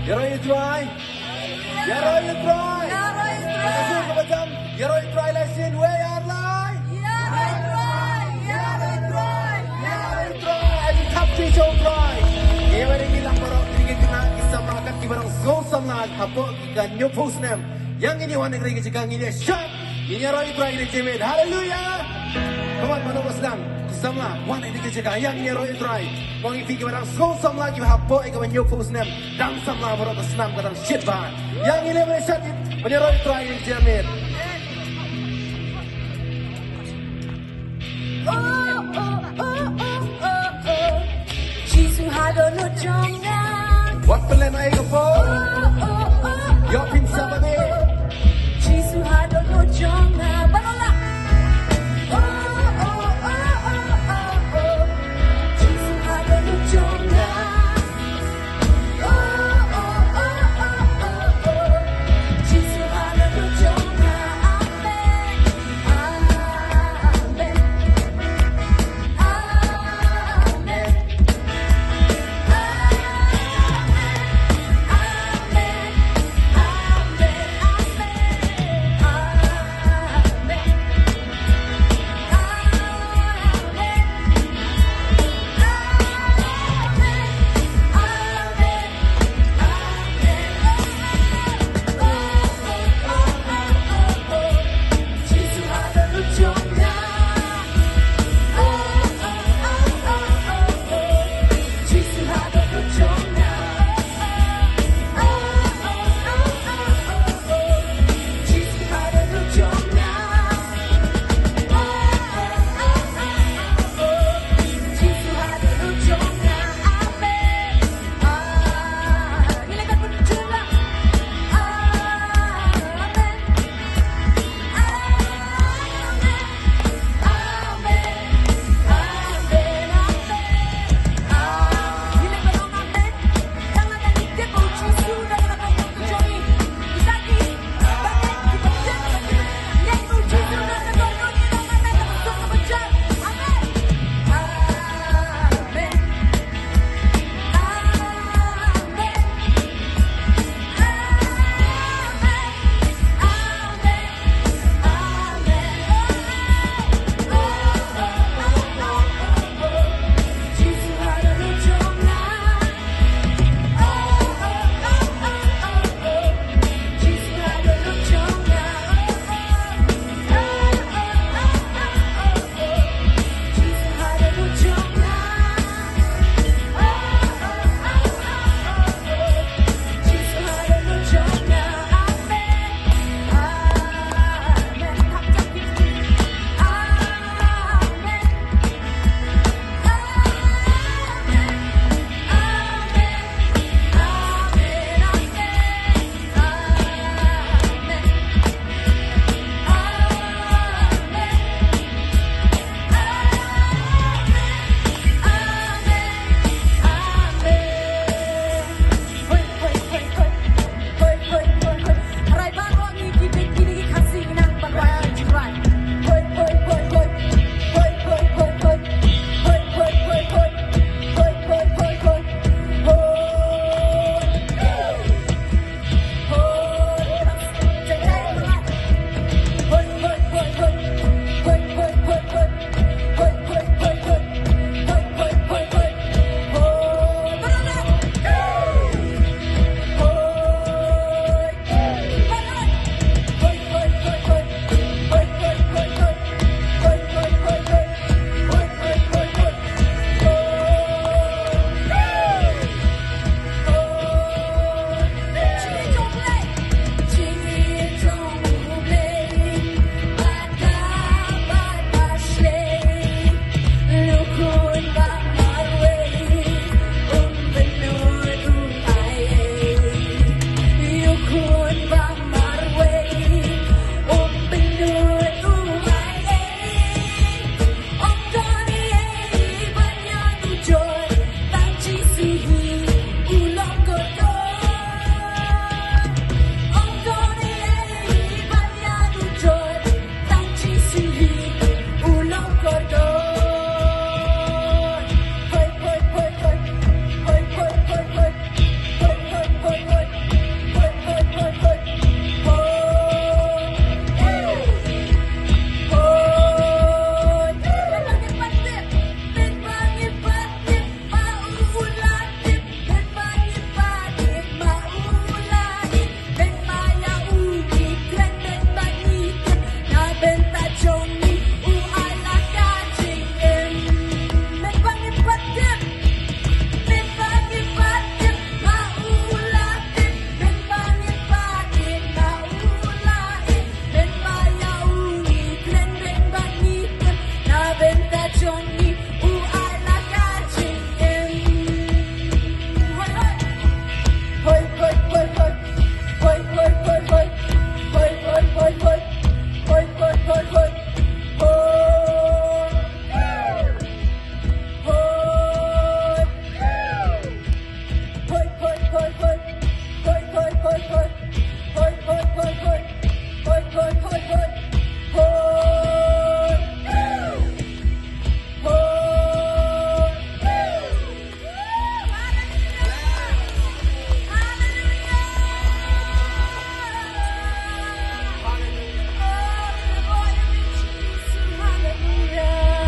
Yaroi try. Yaroi try. Kasi ko macam yaroi try lesson way online. Yaroi try. Ay top 3 show try. Ewa ring ilang barang tingin kena kisah makan kibarang zone samlag hapo kan new post name. Yang ini wanita ring jika ini shot. Ini yaroi try ini cemet. Hallelujah. Come on manung Islam. Samla, one ini kerja yang ni roi try. Kau ini fikir orang skol samla kita hapo ikaman new post name. Dang samla baru Islam kadang shit ban. Yang ini boleh shot ini roi try ini cemet. Jesus had no jungle. What plan ay ko po?